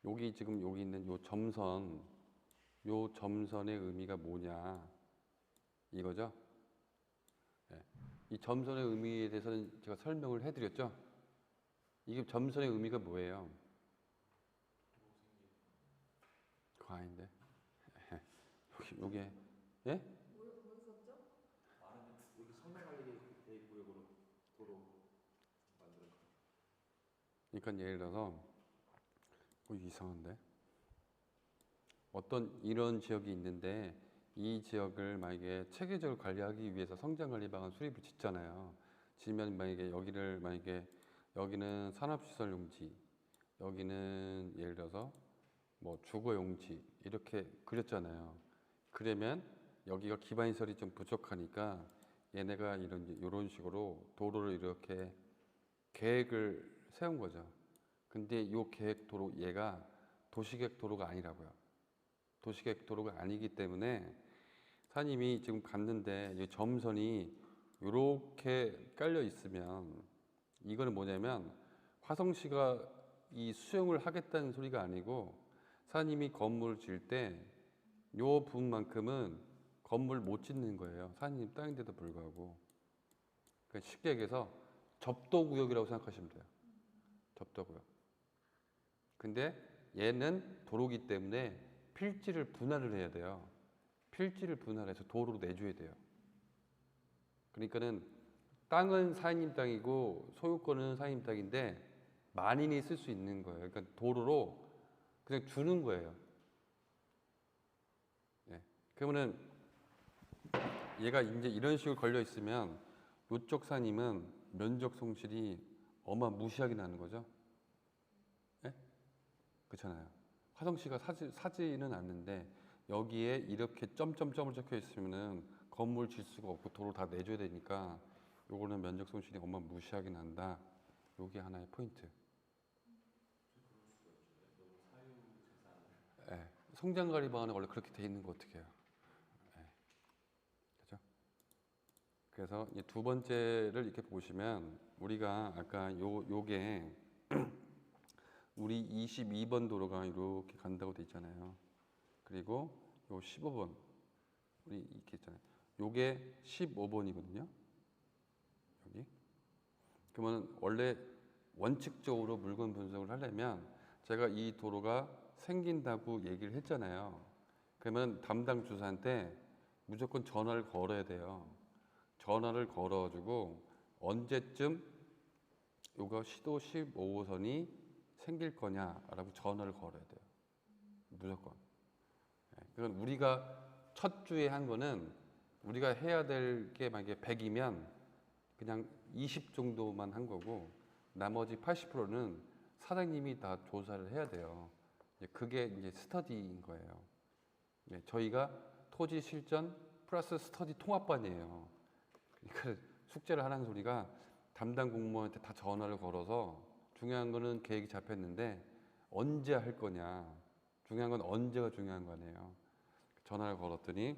여기 지금 여기 있는 요 점선, 요 점선의 의미가 뭐냐 이거죠. 네. 이 점선의 의미에 대해서는 제가 설명을 해드렸죠. 이게 점선의 의미가 뭐예요? 그거 아닌데. 요게 예? 뭐 썼죠? 말하면 여기 성남관리 구역으로 도로 만드는 거. 그러니까 예를 들어서 이상한데 어떤 이런 지역이 있는데 이 지역을 만약에 체계적으로 관리하기 위해서 성장관리 방안 수립을 짓잖아요. 지면 만약에 여기는 산업시설 용지, 여기는 예를 들어서 뭐 주거 용지 이렇게 그렸잖아요. 그러면 여기가 기반시설이 좀 부족하니까 얘네가 이런 식으로 도로를 이렇게 계획을 세운 거죠. 근데 이 계획 도로 얘가 도시계획 도로가 아니라고요. 도시계획 도로가 아니기 때문에 사장님이 지금 갔는데 이 점선이 이렇게 깔려 있으면 이거는 뭐냐면 화성시가 이 수용을 하겠다는 소리가 아니고 사장님이 건물을 지을 때 요 부분만큼은 건물 못 짓는 거예요. 사장님 땅인데도 불구하고. 그러니까 쉽게 얘기해서 접도구역이라고 생각하시면 돼요. 접도구역. 근데 얘는 도로기 때문에 필지를 분할을 해야 돼요. 필지를 분할해서 도로로 내줘야 돼요. 그러니까는 땅은 사장님 땅이고 소유권은 사장님 땅인데 만인이 쓸 수 있는 거예요. 그러니까 도로로 그냥 주는 거예요. 예. 그러면은 얘가 이제 이런 식으로 걸려 있으면 이쪽 사장님은 면적 손실이 어마무시하게 나는 거죠. 예? 그렇잖아요. 화성시가 사지는 않는데 여기에 이렇게 점점점을 적혀 있으면은 건물 질 수가 없고 도로 다 내줘야 되니까 요거는 면적 손실이 어마무시하게 난다. 요게 하나의 포인트. 예. 성장관리 방안에 원래 그렇게 돼 있는 거 어떻게 해요? 예. 그죠? 그래서 이 두 번째를 이렇게 보시면 우리가 아까 요게 우리 22번 도로가 이렇게 간다고 돼 있잖아요. 그리고 요 15번 우리 이렇게 있잖아요. 요게 15번이거든요. 여기. 그러면 원래 원칙적으로 물건 분석을 하려면 제가 이 도로가 생긴다고 얘기를 했잖아요. 그러면 담당 주사한테 무조건 전화를 걸어야 돼요. 전화를 걸어가지고 언제쯤 요거 시도 15호선이 생길 거냐라고 전화를 걸어야 돼요. 무조건. 그건 우리가 첫 주에 한 거는 우리가 해야 될 게 만약에 100이면 그냥 20 정도만 한 거고 나머지 80%는 사장님이 다 조사를 해야 돼요. 그게 이제 스터디인 거예요. 저희가 토지 실전 플러스 스터디 통합반이에요. 그러니까 숙제를 하라는 소리가 담당 공무원한테 다 전화를 걸어서 중요한 거는 계획이 잡혔는데 언제 할 거냐. 중요한 건 언제가 중요한 거 아니에요. 전화를 걸었더니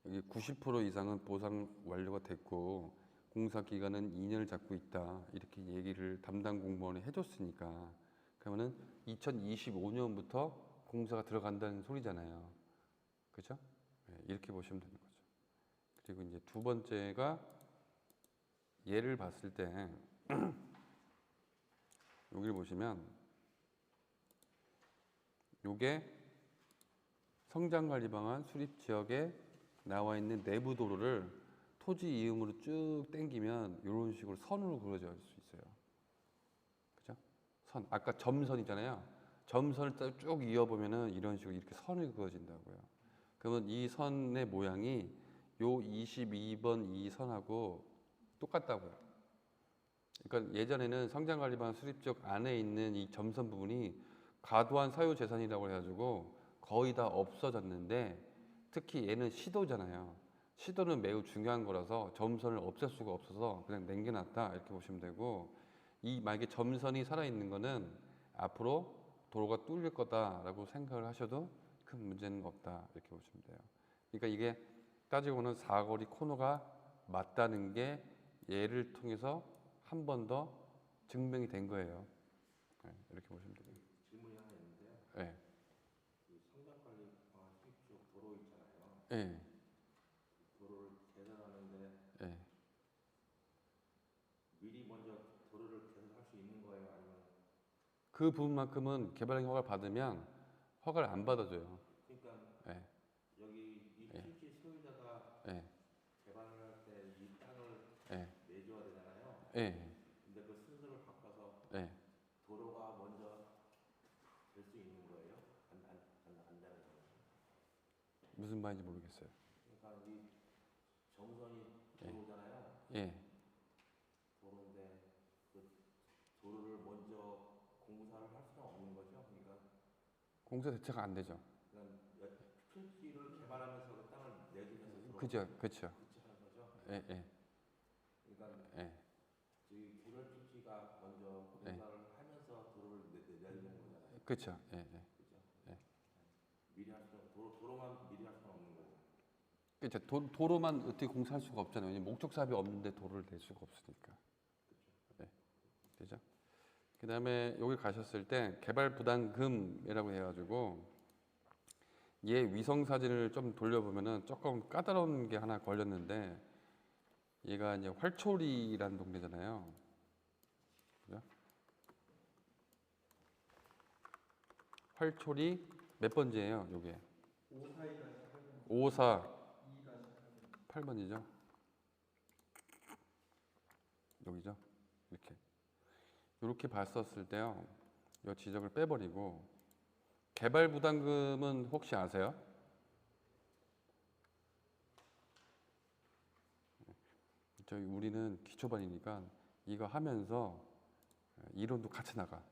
여기 90% 이상은 보상 완료가 됐고 공사 기간은 2년을 잡고 있다. 이렇게 얘기를 담당 공무원이 해줬으니까 그러면은 2025년부터 공사가 들어간다는 소리잖아요. 그죠? 이렇게 보시면 되는 거죠. 그리고 이제 두 번째가 예를 봤을 때 여기를 보시면 요게 성장관리 방안 수립 지역에 나와 있는 내부 도로를 토지 이음으로 쭉 당기면 이런 식으로 선으로 그려질 수 있어요. 그죠? 선. 아까 점선이잖아요. 점선을 쭉 이어보면은 이런 식으로 이렇게 선이 그어진다고요. 그러면 이 선의 모양이 요 22번 이 선하고 똑같다고요. 그러니까 예전에는 성장관리 방안 수립 지역 안에 있는 이 점선 부분이 과도한 사유재산이라고 해가지고 거의 다 없어졌는데 특히 얘는 시도잖아요. 시도는 매우 중요한 거라서 점선을 없앨 수가 없어서 그냥 남겨놨다 이렇게 보시면 되고 이 만약에 점선이 살아있는 거는 앞으로 도로가 뚫릴 거다라고 생각을 하셔도 큰 문제는 없다 이렇게 보시면 돼요. 그러니까 이게 따지고는 사거리 코너가 맞다는 게 얘를 통해서 한 번 더 증명이 된 거예요. 이렇게 보시면 됩니다. 질문이 하나 예, 도로를 개설하는데 예. 미리 먼저 도로를 개설할 수 있는 거예요? 아니면 그 부분만큼은 개발행 허가를 받으면 허가를 안 받아줘요. 그러니까 예, 여기 이 예. 필지 소유자가 예, 개발할 때 이 땅을 예, 내줘야 되잖아요. 예, 근데 그 순서를 바꿔서 예. 도로가 먼저 될 수 있는 거예요? 안 되는 거예요? 무슨 말인지 모르겠어요. 그러니까 이 정선이 예. 도로잖아요. 예, 도로인데 그 도로를 먼저 공사를 할 수는 없는 거죠. 그러니까 공사 대체가 안 되죠. 그냥 필지를 개발하면서 그 땅을 내주면서 도로 그죠, 그렇죠. 그치 하는 거죠. 예, 예, 그러니까 예, 저희 개별 필지가 먼저 예. 공사를 하면서 도로를 내주는 거잖아요. 그렇죠. 예, 예. 그죠? 예. 미리 할 수는 도로만 미리 할 수는 없는 거고. 그렇죠. 도로만 어떻게 공사할 수가 없잖아요. 왜냐면 목적 사업이 없는데 도로를 낼 수가 없으니까. 예, 되죠? 그 다음에 여기 가셨을 때 개발 부담금이라고 해가지고 얘 위성 사진을 좀 돌려보면은 조금 까다로운 게 하나 걸렸는데 얘가 이제 활초리라는 동네잖아요. 그죠? 활초리 몇 번지예요, 요게? 54 8번이죠. 여기죠. 이렇게 봤었을 때요. 이 지적을 빼버리고 개발 부담금은 혹시 아세요? 저희 우리는 기초반이니까 이거 하면서 이론도 같이 나가.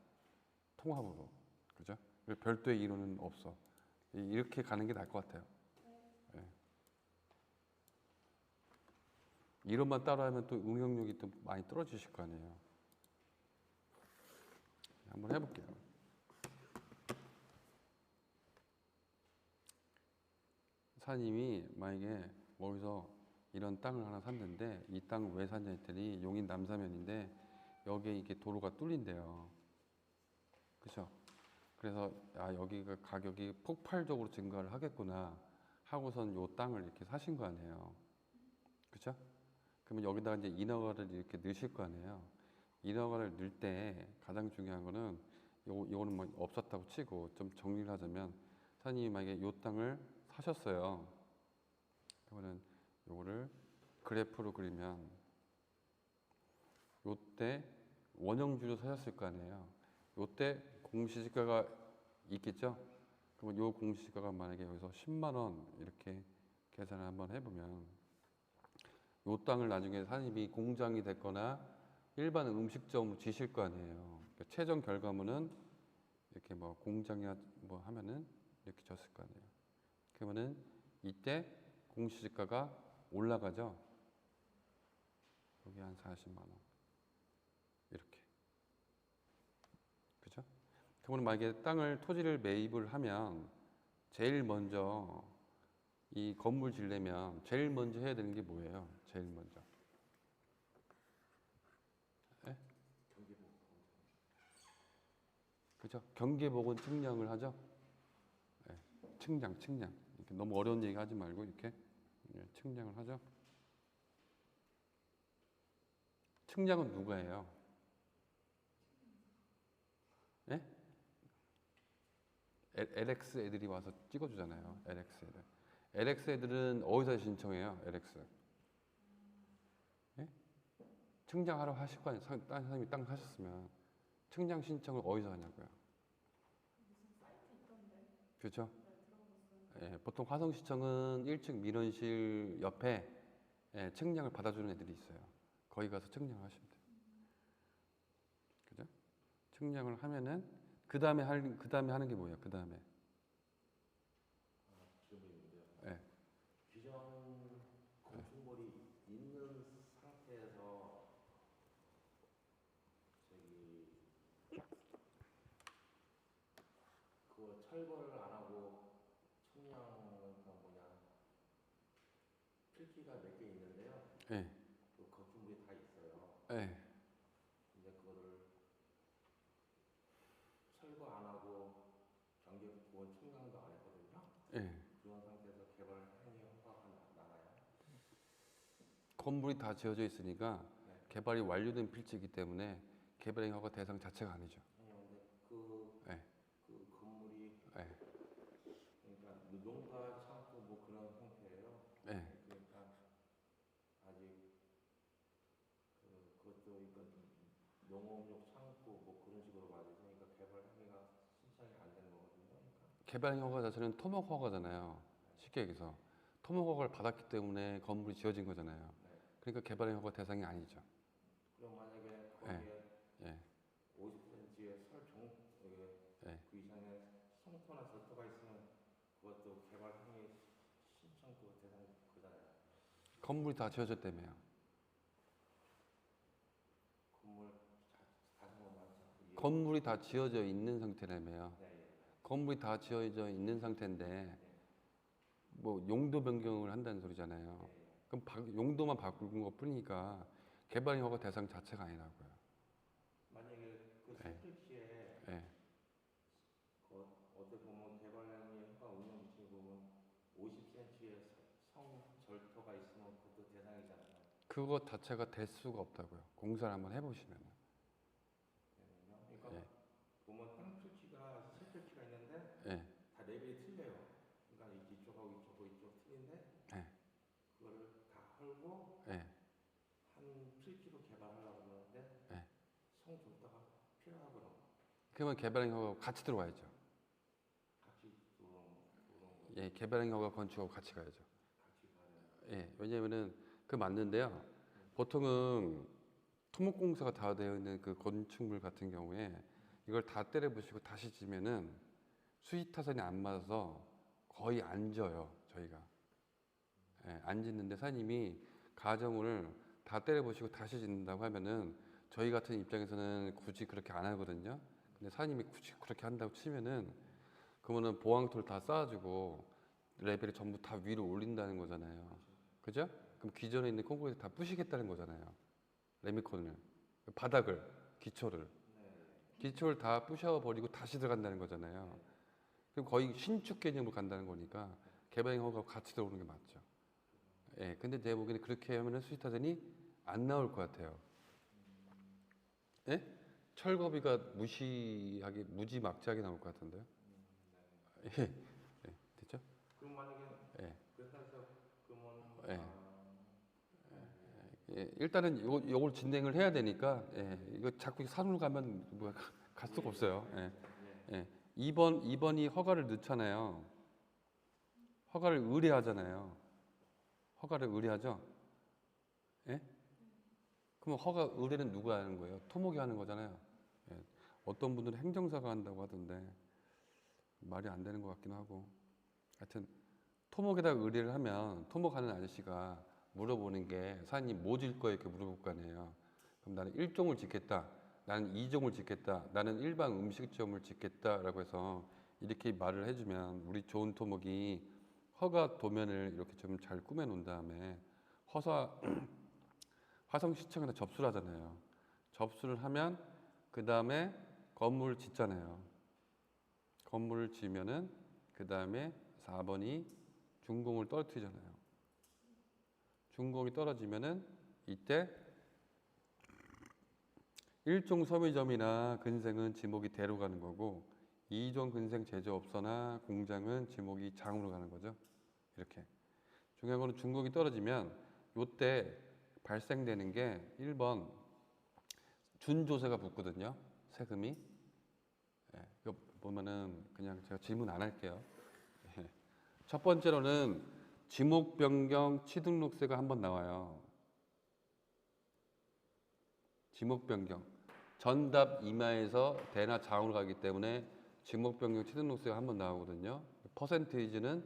통합으로. 그죠? 별도의 이론은 없어. 이렇게 가는 게 나을 것 같아요. 예. 이론만 따로 하면 또 응용력이 또 많이 떨어지실 거 아니에요. 한번 해볼게요. 사장님이 만약에 어디서 이런 땅을 하나 샀는데 이 땅을 왜 샀냐 했더니 용인 남사면인데 여기에 이게 도로가 뚫린대요. 그죠? 그래서 아 여기가 가격이 폭발적으로 증가를 하겠구나 하고선 요 땅을 이렇게 사신 거 아니에요. 그죠? 그러면 여기다가 이제 인허가를 이렇게 넣으실 거 아니에요. 인허가를 넣을 때 가장 중요한 거는 요거는 뭐 없었다고 치고 좀 정리를 하자면 사장님이 만약에 요 땅을 사셨어요. 그러면은 요거를 그래프로 그리면 요때 원형주로 사셨을 거 아니에요. 요때 공시지가가 있겠죠? 그러면 요 공시지가가 만약에 여기서 10만 원 이렇게 계산을 한번 해보면 요 땅을 나중에 사장님이 공장이 됐거나 일반 음식점으로 지실 거 아니에요. 그러니까 최종 결과물은 이렇게 뭐 공장이나 뭐 하면은 이렇게 졌을 거 아니에요. 그러면은 이때 공시지가가 올라가죠. 여기 한 40만 원 이렇게. 그죠? 그러면 만약에 땅을 토지를 매입을 하면 제일 먼저 이 건물 지려면 제일 먼저 해야 되는 게 뭐예요? 제일 먼저. 예? 그죠? 경계복원 측량을 하죠. 예. 측량. 이렇게 너무 어려운 얘기 하지 말고 이렇게 측량을 하죠. 측량은 누가 해요? 예? LX 애들이 와서 찍어주잖아요. LX 애들. LX 애들은 어디서 신청해요? LX. 예? 측량하러 하실 거 아니에요? 다른 사람이 땅 사셨으면 측량 신청을 어디서 하냐고요? 그렇죠? 예, 보통 화성시청은 1층 민원실 옆에 예, 측량을 받아주는 애들이 있어요. 거기 가서 측량을 하시면 돼요. 그죠? 측량을 하면은 그 다음에 하는 게 뭐예요? 그 다음에 질문인데요. 예, 규정 건축물이 있는 상태에서 저기 그거 철거를 안 하고 청량가 뭐냐 필지가 몇 개 있는데요. 예, 그 건축물이 다 있어요. 예, 근데 그거를 철거 안 하고 경계 부원 청량도 안 했거든요. 예. 그런 상태에서 개발을 행위하면 건물이 다 지어져 있으니까 네. 개발이 완료된 필지이기 때문에 개발 허가 대상 자체가 아니죠. 아니요, 근데 그, 네. 그 건물이 네. 그러니까 농가 창고 뭐 그런 형태예요. 네. 그러니까 아직 그것도 그러니까 농업용 창고 뭐 그런 식으로 맞으니까 개발하기가 신청이 안 되는 거거든요. 그러니까. 개발 허가 자체는 토목 허가잖아요. 쉽게 얘기해서 토목 허가를 받았기 때문에 건물이 지어진 거잖아요. 네. 그러니까 개발 허가 대상이 아니죠. 그럼 만약에 예. 거기에 예. 50cm의 설종 예. 그 이상의 성토나 절도가 있으면 그것도 개발 행위 신청 그 대상 그잖아요. 건물이 다 지어졌다며요. 건물 다시 한번 말씀. 건물이 다 지어져 있는 상태라며요. 네. 건물이 다 지어져 있는 상태인데 뭐 용도 변경을 한다는 소리잖아요. 그럼 용도만 바꾼 것 뿐이니까 개발 허가 대상 자체가 아니라고요. 만약에 그 예. 설득시에 예. 그 어떻게 보면 개발행위가 운영 지침에 보면 50cm의 성 절토가 있으면 그것도 대상이잖아요. 그것 자체가 될 수가 없다고요. 공사를 한번 해보시면. 그러니까 예. 보면 땅 표시가 세 표시가 있는데 예. 다 레벨이 틀려요. 그러니까 이쪽하고 이쪽 틀린데 예. 그거를 다 헐고 예. 한 필지로 개발하려고 그러는데 예. 성 줬다가 필요하거나 그러면 개발 허가가 같이 들어와야죠. 같이 들어오는 거 예. 개발 허가 건축하고 같이 가야죠. 같이 가는 예. 왜냐면은 그 맞는데요. 보통은 토목공사가 다 되어 있는 그 건축물 같은 경우에 이걸 다 때려 부시고 다시 지면은 수위타산이 안 맞아서 거의 안 져요, 저희가. 예, 안 짓는데 사장님이 가정을 다 때려 부시고 다시 짓는다고 하면은 저희 같은 입장에서는 굳이 그렇게 안 하거든요. 근데 사장님이 굳이 그렇게 한다고 치면은 그러면은 보강토를 다 쌓아주고 레벨을 전부 다 위로 올린다는 거잖아요. 그죠? 그럼 기존에 있는 콘크리트 다 부시겠다는 거잖아요. 레미콘을, 바닥을, 기초를 다 부셔버리고 다시 들어간다는 거잖아요. 그럼 거의 신축 개념으로 간다는 거니까 개발 허가가 같이 들어오는 게 맞죠. 예, 근데 제 보기에는 그렇게 하면은 수지타산이 안 나올 것 같아요. 예? 철거비가 무시하게 무지막지하게 나올 것 같은데요. 예, 예, 됐죠? 그럼 만약에 예, 그렇다 해서 그러면 예. 예, 일단은 요걸 진행을 해야 되니까 예, 이거 자꾸 산으로 가면 뭐야 갈 수가 없어요. 예, 예. 2번이 허가를 넣잖아요. 허가를 의뢰하잖아요. 허가를 의뢰하죠. 예? 그럼 허가 의뢰는 누가 하는 거예요? 토목이 하는 거잖아요. 예. 어떤 분들은 행정사가 한다고 하던데 말이 안 되는 것 같기도 하고. 하여튼 토목에다 의뢰를 하면 토목하는 아저씨가 물어보는 게 사장님 뭐 질 거예요? 이렇게 물어볼 거 아니에요. 그럼 나는 1종을 짓겠다. 나는 2종을 짓겠다. 나는 일반 음식점을 짓겠다라고 해서 이렇게 말을 해주면 우리 좋은 토목이 허가 도면을 이렇게 좀 잘 꾸며 놓은 다음에 화성시청에다 접수를 하잖아요. 접수를 하면 그 다음에 건물을 짓잖아요. 건물을 지으면은 그 다음에 4번이 준공을 떨어뜨리잖아요. 준공이 떨어지면은 이때 1종 소매점이나 근생은 지목이 대로 가는 거고 2종 근생 제조업소나 공장은 지목이 장으로 가는 거죠. 이렇게. 중요한 거는 준공이 떨어지면 요때 발생되는 게 1번 준조세가 붙거든요. 세금이. 예, 이거 보면은 그냥 제가 질문 안 할게요. 예. 첫 번째로는 지목 변경 취등록세가 한번 나와요. 지목 변경. 전답 이마에서 대나 장으로 가기 때문에 지목 변경 취등록세가 한번 나오거든요. 퍼센테이지는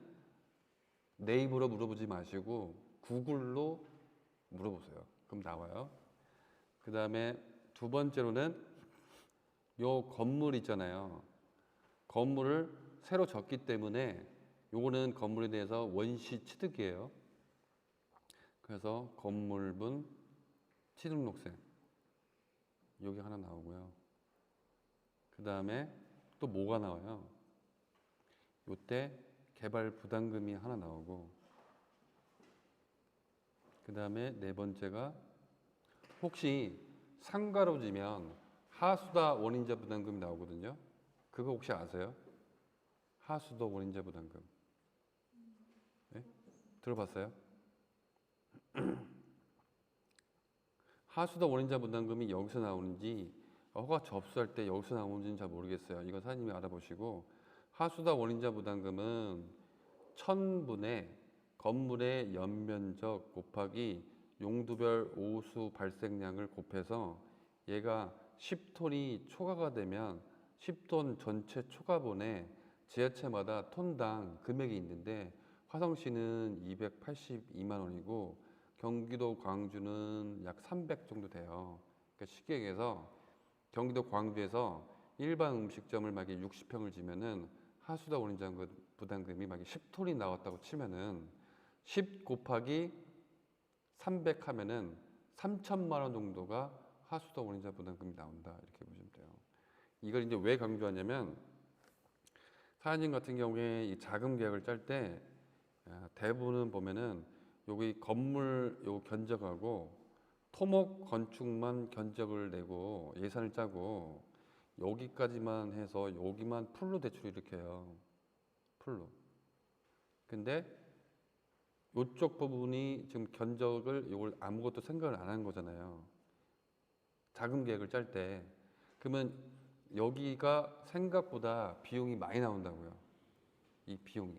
내 입으로 물어보지 마시고 구글로 물어보세요. 그럼 나와요. 그 다음에 두 번째로는 요 건물 있잖아요. 건물을 새로 졌기 때문에 요거는 건물에 대해서 원시 취득이에요. 그래서 건물분 취등록세 여기 하나 나오고요. 그 다음에 또 뭐가 나와요? 요때 개발 부담금이 하나 나오고 그 다음에 네 번째가 혹시 상가로 지면 하수다 원인자 부담금이 나오거든요. 그거 혹시 아세요? 하수도 원인자 부담금. 네? 들어봤어요? 하수도 원인자 부담금이 여기서 나오는지 허가 접수할 때 여기서 나오는지는 잘 모르겠어요. 이거 사장님이 알아보시고 하수다 원인자 부담금은 1000분의 건물의 연면적 곱하기 용도별 오수 발생량을 곱해서 얘가 10톤이 초과가 되면 10톤 전체 초과분에 지하체마다 톤당 금액이 있는데 화성시는 282만 원이고 경기도 광주는 약 300 정도 돼요. 그러니까 쉽게 얘기해서 경기도 광주에서 일반 음식점을 만약에 60평을 지면은 하수도 원인자 부담금이 만약에 10톤이 나왔다고 치면은 10 곱하기 300 하면은 3천만 원 정도가 하수도 원인자 부담금이 나온다 이렇게 보시면 돼요. 이걸 이제 왜 강조하냐면 사장님 같은 경우에 이 자금 계획을 짤 때 대부분은 보면은 여기 건물 요 견적하고 토목 건축만 견적을 내고 예산을 짜고 여기까지만 해서 여기만 풀로 대출을 이렇게 해요. 풀로. 근데 이쪽 부분이 지금 견적을 이걸 아무것도 생각을 안 한 거잖아요. 자금 계획을 짤 때. 그러면 여기가 생각보다 비용이 많이 나온다고요. 이 비용이.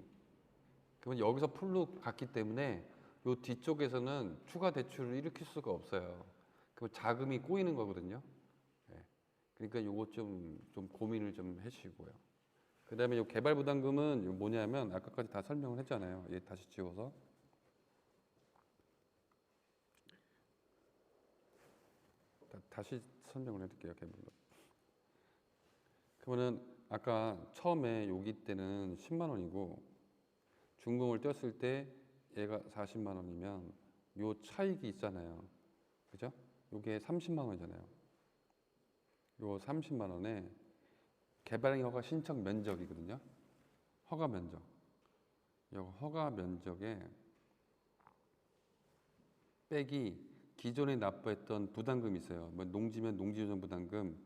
그러면 여기서 풀로 갔기 때문에 이 뒤쪽에서는 추가 대출을 일으킬 수가 없어요. 그럼 자금이 꼬이는 거거든요. 네. 그러니까 요거 좀 고민을 좀 해주시고요. 그 다음에 요 개발 부담금은 뭐냐면 아까까지 다 설명을 했잖아요. 얘 다시 지워서. 다시 설명을 해드릴게요. 개발 부담금. 그러면은 아까 처음에 여기 때는 10만 원이고 준공을 띄었을 때 얘가 40만 원이면 요 차익이 있잖아요. 그죠? 요게 30만 원이잖아요. 요 30만 원에 개발 허가 신청 면적이거든요. 허가 면적. 요 허가 면적에 빼기 기존에 납부했던 부담금이 있어요. 뭐 농지면 농지조정 부담금,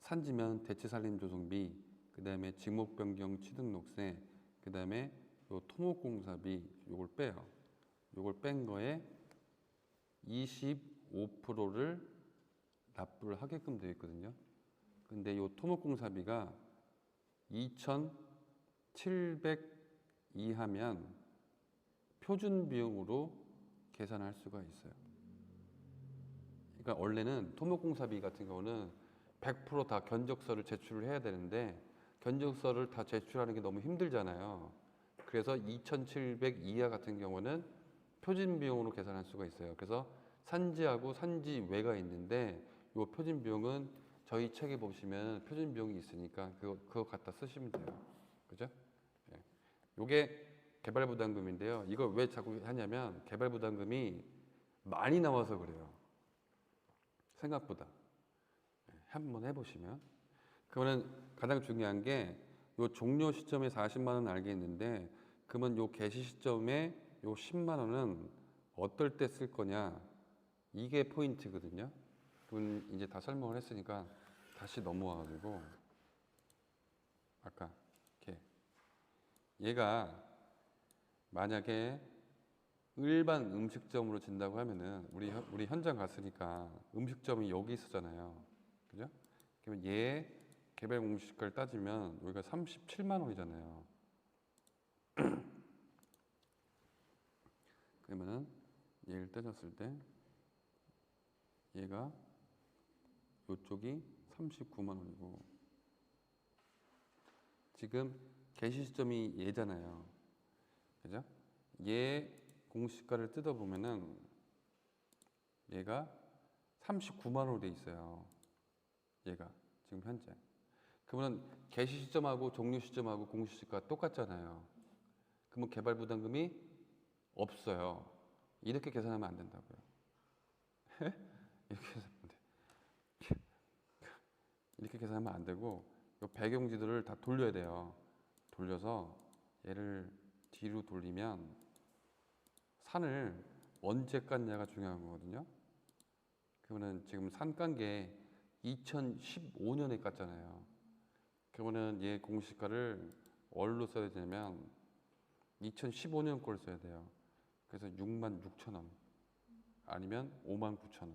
산지면 대체산림조성비, 그 다음에 지목변경 취등록세, 그 다음에 요 토목공사비 요걸 빼요. 요걸 뺀 거에 25%를 납부를 하게끔 되어 있거든요. 근데 요 토목공사비가 2,700 이하면 표준 비용으로 계산할 수가 있어요. 그러니까 원래는 토목공사비 같은 경우는 100% 다 견적서를 제출을 해야 되는데 견적서를 다 제출하는 게 너무 힘들잖아요. 그래서 2,700 이하 같은 경우는 표준 비용으로 계산할 수가 있어요. 그래서 산지하고 산지 외가 있는데 이 표준 비용은 저희 책에 보시면 표준 비용이 있으니까 그거 갖다 쓰시면 돼요. 그죠? 예. 요게 개발 부담금인데요. 이걸 왜 자꾸 하냐면 개발 부담금이 많이 나와서 그래요. 생각보다. 예, 한번 해보시면. 그러면 가장 중요한 게 요 종료 시점에 40만 원 알겠는데 그러면 요 개시 시점에 요 10만 원은 어떨 때 쓸 거냐 이게 포인트거든요. 그건 이제 다 설명을 했으니까 다시 넘어와가지고 아까 이렇게 얘가 만약에 일반 음식점으로 진다고 하면은 우리 현장 갔으니까 음식점이 여기 있었잖아요. 그죠? 그러면 얘 개발 공시가를 따지면 여기가 37만 원이잖아요. 그러면은 얘를 따졌을 때 얘가 이쪽이 39만 원이고 지금 개시 시점이 얘잖아요. 그죠? 얘 공시가를 뜯어보면은 얘가 39만 원으로 돼 있어요. 얘가 지금 현재. 그러면 개시 시점하고 종료 시점하고 공시지가 똑같잖아요. 그러면 개발 부담금이 없어요. 이렇게 계산하면 안 된다고요. 이렇게 계산하면 안 돼. 이렇게 계산하면 안 되고 이 배경지도를 다 돌려야 돼요. 돌려서 얘를 뒤로 돌리면 산을 언제 깠냐가 중요한 거거든요. 그러면은 지금 산 깐 게 2015년에 깠잖아요. 그러면은 얘 공시가를 얼로 써야 되냐면 2015년 걸 써야 돼요. 그래서 66,000원 아니면 59,000원.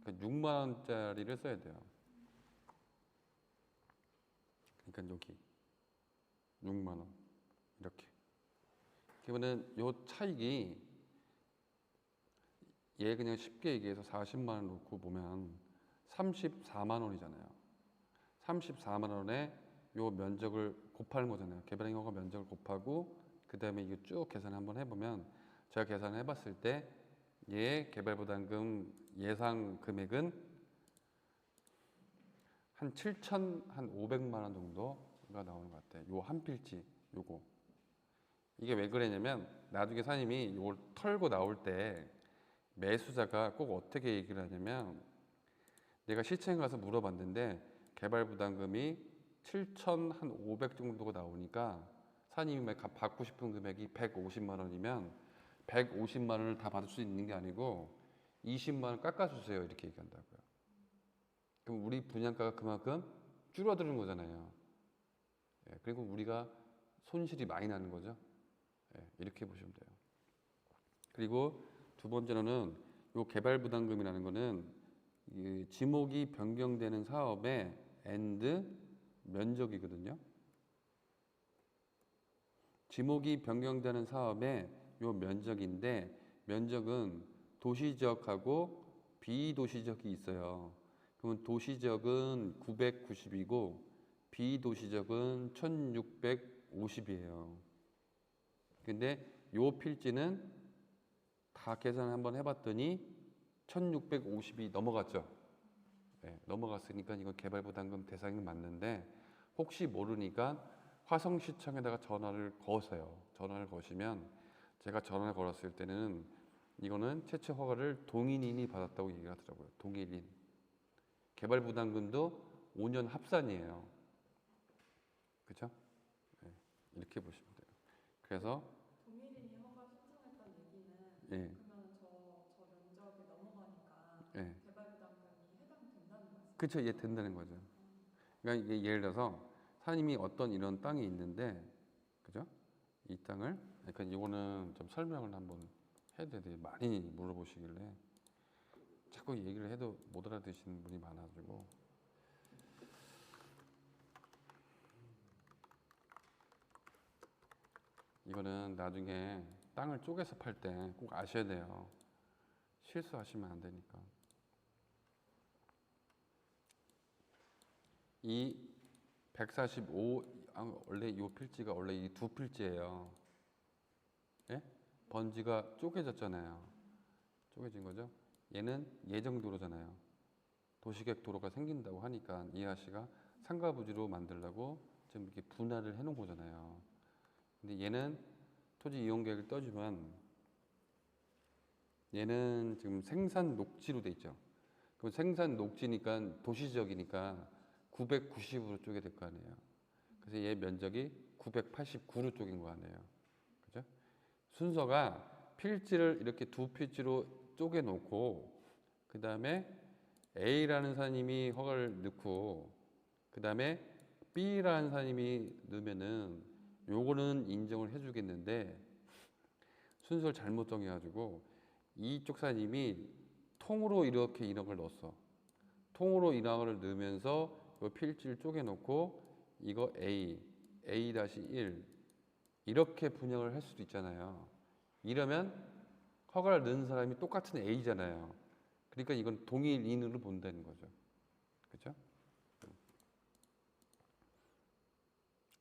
그러니까 6만 원짜리를 써야 돼요. 그러니까 여기 6만 원 이렇게. 그러면은 요 차익이 얘 그냥 쉽게 얘기해서 40만 원 놓고 보면 34만 원이잖아요. 34만 원에 요 면적을 곱하는 거잖아요. 개발행 허가 면적을 곱하고 그 다음에 이거 쭉 계산 한번 해보면 제가 계산을 해봤을 때 얘 개발부담금 예상 금액은 한 7,500만 원 정도가 나오는 것 같아요. 요 한 필지 요거. 이게 왜 그러냐면 나중에 사장님이 이걸 털고 나올 때 매수자가 꼭 어떻게 얘기를 하냐면 내가 시청에 가서 물어봤는데 개발 부담금이 7,500 정도가 나오니까 사장님이 받고 싶은 금액이 150만 원이면 150만 원을 다 받을 수 있는 게 아니고 20만 원 깎아주세요 이렇게 얘기한다고요. 그럼 우리 분양가가 그만큼 줄어드는 거잖아요. 예, 그리고 우리가 손실이 많이 나는 거죠. 예, 이렇게 보시면 돼요. 그리고 두 번째로는 요 개발 부담금이라는 거는 이 지목이 변경되는 사업의 엔드 면적이거든요. 지목이 변경되는 사업의 요 면적인데 면적은 도시지역하고 비도시지역이 있어요. 그러면 도시지역은 990이고 비도시지역은 1650이에요. 근데 요 필지는 다 계산을 한번 해봤더니 1650이 넘어갔죠. 네, 넘어갔으니까 이건 개발부담금 대상이 맞는데 혹시 모르니까 화성시청에다가 전화를 거세요. 전화를 거시면 제가 전화를 걸었을 때는 이거는 채취 허가를 동일인이 받았다고 얘기를 하더라고요. 동일인. 개발부담금도 5년 합산이에요. 그죠? 네, 이렇게 보시면 돼요. 그래서 동일인이 허가 신청했다는 얘기는 예, 그러면 저 면적에 넘어가니까 예. 개발 부담금이 해당된다는 말씀이죠? 그쵸, 예, 된다는 거죠. 그러니까 이게 예를 들어서 사장님이 어떤 이런 땅이 있는데, 그죠? 이 땅을, 그러니까 이거는 좀 설명을 한번 해야 돼. 많이 물어보시길래 자꾸 얘기를 해도 못 알아듣시는 분이 많아가지고. 이거는 나중에 땅을 쪼개서 팔 때 꼭 아셔야 돼요. 실수하시면 안 되니까. 이 145, 원래 이 필지가 원래 이 두 필지예요. 예? 번지가 쪼개졌잖아요. 쪼개진 거죠. 얘는 예정도로잖아요. 도시계획 도로가 생긴다고 하니까 이하 씨가 상가부지로 만들려고 지금 이렇게 분할을 해놓은 거잖아요. 근데 얘는 토지 이용 계획을 떠주면 얘는 지금 생산 녹지로 돼 있죠. 그럼 생산 녹지니까 도시지역이니까 990으로 쪼개 될 거 아니에요. 그래서 얘 면적이 989로 쪼갠 거 아니에요. 그죠? 순서가 필지를 이렇게 두 필지로 쪼개 놓고 그 다음에 A라는 사람이 허가를 넣고 그 다음에 B라는 사람이 넣으면은 요거는 인정을 해주겠는데 순서를 잘못 정해가지고 이쪽 사람이 통으로 이렇게 인허가를 넣었어. 통으로 인허가를 넣으면서 요 필지를 쪼개놓고 이거 A-1 이렇게 분양을 할 수도 있잖아요. 이러면 허가를 넣은 사람이 똑같은 A잖아요. 그러니까 이건 동일인으로 본다는 거죠. 그죠?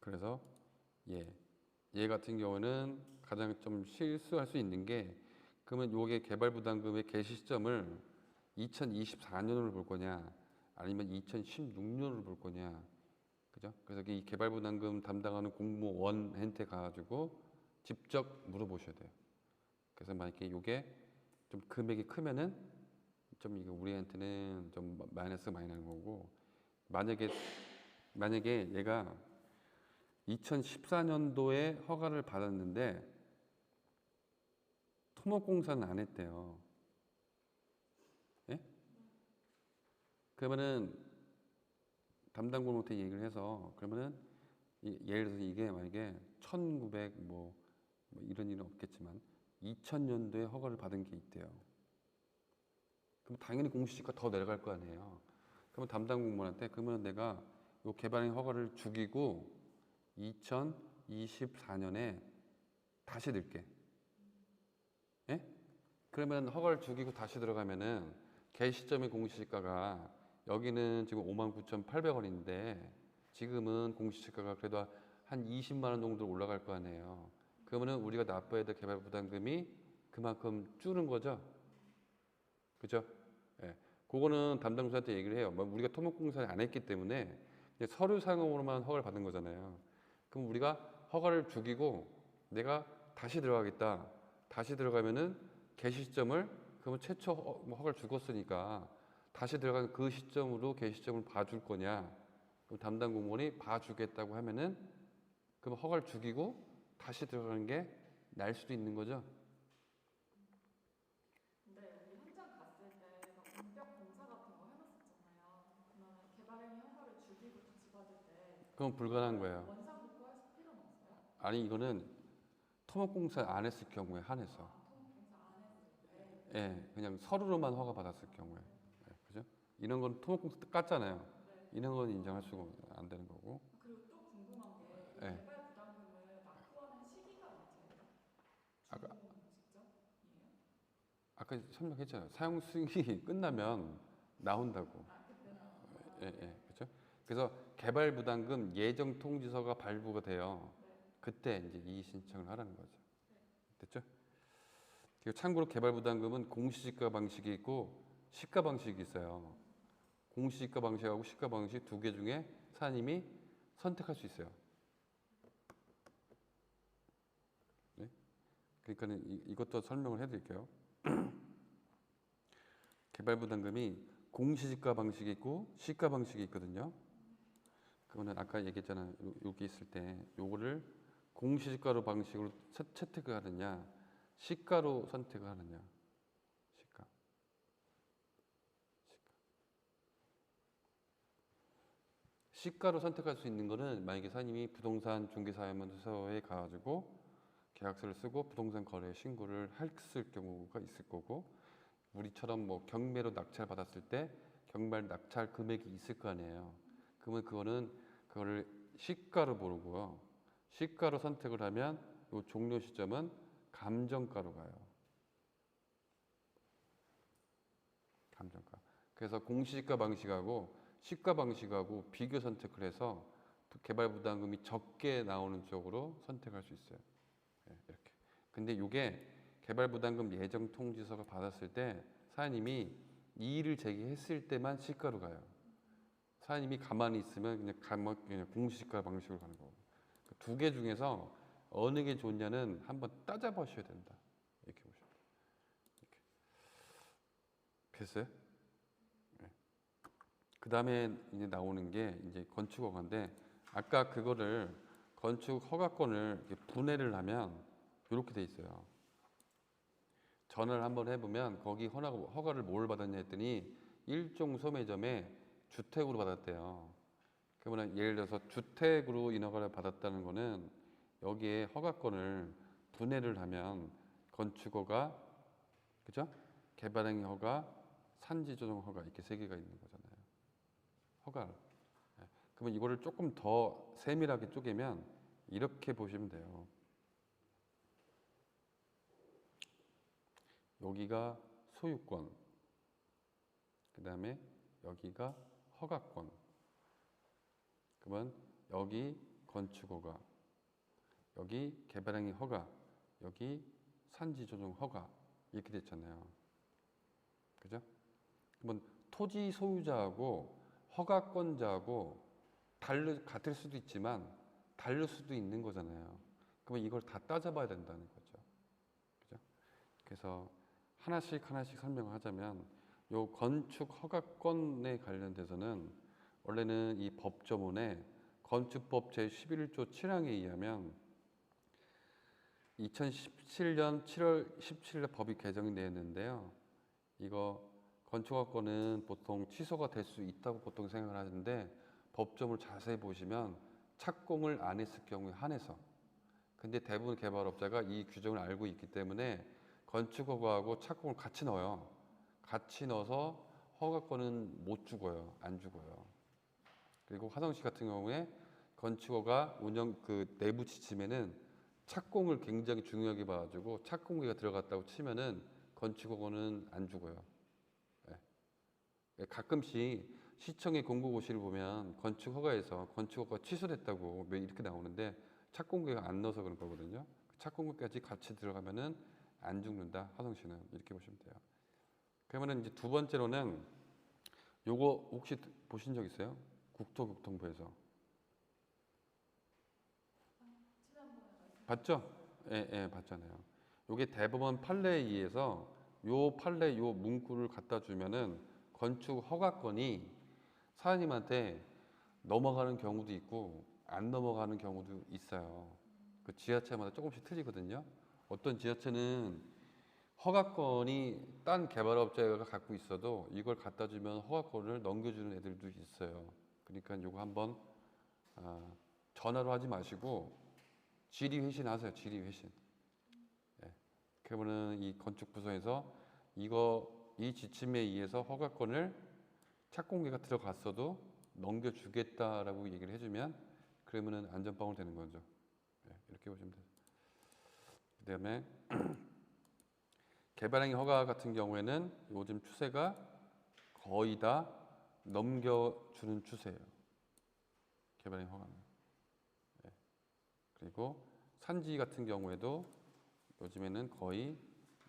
그래서 얘 같은 경우는 가장 좀 실수할 수 있는 게 그러면 요게 개발부담금의 개시 시점을 2024년으로 볼 거냐 아니면 2016년으로 볼 거냐. 그죠? 그래서 이 개발부담금 담당하는 공무원한테 가가지고 직접 물어보셔야 돼요. 그래서 만약에 요게 좀 금액이 크면은 좀 이거 우리한테는 좀 마이너스가 많이 나는 거고 만약에 얘가 2014년도에 허가를 받았는데 토목공사는 안 했대요. 예? 그러면은 담당 공무원한테 얘기를 해서 그러면은 예를 들어서 이게 만약에 1900 뭐 이런 일은 없겠지만 2000년도에 허가를 받은 게 있대요. 그럼 당연히 공시지가 더 내려갈 거 아니에요. 그러면 담당 공무원한테 그러면 내가 요 개발행 허가를 죽이고 2024년에 다시 넣을게. 예? 그러면 허가를 죽이고 다시 들어가면은 개시점의 공시지가가 여기는 지금 59,800원인데 지금은 공시지가가 그래도 한 20만 원 정도 올라갈 거 아니에요. 그러면은 우리가 납부해야 될 개발 부담금이 그만큼 줄은 거죠. 그죠? 예. 그거는 담당자한테 얘기를 해요. 뭐 우리가 토목공사를 안 했기 때문에 이제 서류상으로만 허가를 받은 거잖아요. 그럼 우리가 허가를 죽이고 내가 다시 들어가겠다. 다시 들어가면은 개시 시점을 그러면 최초 허가를 죽었으니까 다시 들어간 그 시점으로 개시 시점을 봐줄 거냐? 그럼 담당 공무원이 봐주겠다고 하면은 그럼 허가를 죽이고 다시 들어가는 게 나을 수도 있는 거죠. 근데 여기 현장 갔을 때 막 인벽 공사 같은 거 해놨었잖아요. 그러면 개발행위 허가를 죽이고 다시 받을 때 그건 불가능한 거예요. 원상 복구할 필요는 없어요? 아니 이거는 토목공사 안 했을 경우에 한해서. 토목공사 안 했을 때. 예, 그냥 서류로만 허가 받았을 경우에. 예, 그죠? 이런 건 토목공사 깠잖아요. 네. 이런 건 인정할 수가 안 되는 거고. 그리고 또 궁금한 게 이 예. 개발 부담금을 납부하는 시기가 언제예요? 아까- 준공 직전이에요? 아까 설명했잖아요. 사용 수익이 끝나면 나온다고. 아 그때 나와요? 예, 예, 그죠? 그래서 개발 부담금 예정 통지서가 발부가 돼요. 네. 그때 이제 이의 신청을 하라는 거죠. 됐죠? 그리고 참고로 개발 부담금은 공시지가 방식이 있고 시가 방식이 있어요. 공시지가 방식하고 시가 방식 두 개 중에 사장님이 선택할 수 있어요. 네? 그러니까 이것도 설명을 해드릴게요. 개발 부담금이 공시지가 방식이 있고 시가 방식이 있거든요. 그거는 아까 얘기했잖아요. 여기 있을 때 요거를 공시지가로 방식으로 채택을 하느냐, 시가로 선택을 하느냐. 시가. 시가로 선택할 수 있는 거는 만약에 사장님이 부동산 중개사무소에 가가지고 계약서를 쓰고 부동산 거래 신고를 했을 경우가 있을 거고, 우리처럼 뭐 경매로 낙찰 받았을 때 경매 낙찰 금액이 있을 거 아니에요. 그러면 그거를 시가로 모르고요. 시가로 선택을 하면 요 종료 시점은 감정가로 가요. 감정가. 그래서 공시지가 방식하고 시가 방식하고 비교 선택을 해서 개발 부담금이 적게 나오는 쪽으로 선택할 수 있어요. 네, 이렇게. 근데 이게 개발 부담금 예정 통지서가 받았을 때 사장님이 이의를 제기했을 때만 시가로 가요. 사장님이 가만히 있으면 그냥 공시지가 방식으로 가는 거고. 두 개 중에서 어느 게 좋냐는 한번 따져보셔야 된다. 이렇게 보셔야 돼요. 이렇게. 됐어요? 네. 그 다음에 이제 나오는 게 이제 건축허가인데, 아까 그거를 건축 허가권을 이렇게 분해를 하면 이렇게 돼 있어요. 전화를 한번 해보면 거기 허가를 뭘 받았냐 했더니 일종 소매점에 주택으로 받았대요. 그러면 예를 들어서 주택으로 인허가를 받았다는 거는 여기에 허가권을 분해를 하면 건축허가, 그죠? 개발행위 허가, 산지조정 허가 이렇게 세 개가 있는 거잖아요. 허가를. 네. 그러면 이거를 조금 더 세밀하게 쪼개면 이렇게 보시면 돼요. 여기가 소유권, 그 다음에 여기가 허가권, 그러면 여기 건축허가, 여기 개발행위 허가, 여기 산지조정 허가 이렇게 됐잖아요. 그죠? 그러면 토지 소유자하고 허가권자하고 같을 수도 있지만 다를 수도 있는 거잖아요. 그러면 이걸 다 따져봐야 된다는 거죠. 그죠? 그래서 하나씩 설명을 하자면 요 건축 허가권에 관련돼서는 원래는 이 법조문에 건축법 제11조 7항에 의하면 2017년 7월 17일 법이 개정이 되었는데요. 이거 건축학권은 보통 취소가 될 수 있다고 보통 생각을 하는데 법조문을 자세히 보시면 착공을 안 했을 경우에 한해서, 근데 대부분 개발업자가 이 규정을 알고 있기 때문에 건축허가하고 착공을 같이 넣어요. 같이 넣어서 허가권은 못 주고요. 안 주고요. 그리고 화성시 같은 경우에 건축허가 운영 그 내부 지침에는 착공을 굉장히 중요하게 봐가지고 착공비가 들어갔다고 치면은 건축허가는 안 주고요. 예. 가끔씩 시청의 공고고시를 보면 건축허가에서 건축허가 취소됐다고 이렇게 나오는데 착공비가 안 넣어서 그런 거거든요. 착공비까지 같이 들어가면은 안 죽는다. 화성시는 이렇게 보시면 돼요. 그러면은 이제 두 번째로는 요거 혹시 보신 적 있어요? 국토교통부에서 봤죠? 예, 예, 봤잖아요. 요게 대법원 판례에 의해서 요 판례 요 문구를 갖다 주면은 건축 허가권이 사장님한테 넘어가는 경우도 있고 안 넘어가는 경우도 있어요. 그 지자체마다 조금씩 틀리거든요. 어떤 지자체는 허가권이 딴 개발업자가 갖고 있어도 이걸 갖다 주면 허가권을 넘겨주는 애들도 있어요. 그러니까 이거 한번 전화로 하지 마시고 질의 회신하세요. 질의 회신. 예. 그러면은 이 건축부서에서 이 지침에 의해서 허가권을 착공계가 들어갔어도 넘겨주겠다라고 얘기를 해주면 그러면은 안전빵으로 되는 거죠. 예. 이렇게 보시면 돼요. 그다음에 개발행위 허가 같은 경우에는 요즘 추세가 거의 다 넘겨주는 추세예요. 개발행위 허가는. 네. 그리고 산지 같은 경우에도 요즘에는 거의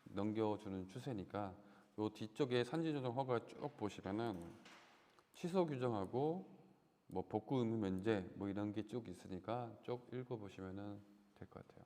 넘겨주는 추세니까 요 뒤쪽에 산지 조정 허가 쭉 보시면은 취소 규정하고 뭐 복구 의무 면제 뭐 이런 게 쭉 있으니까 쭉 읽어보시면은 될 것 같아요.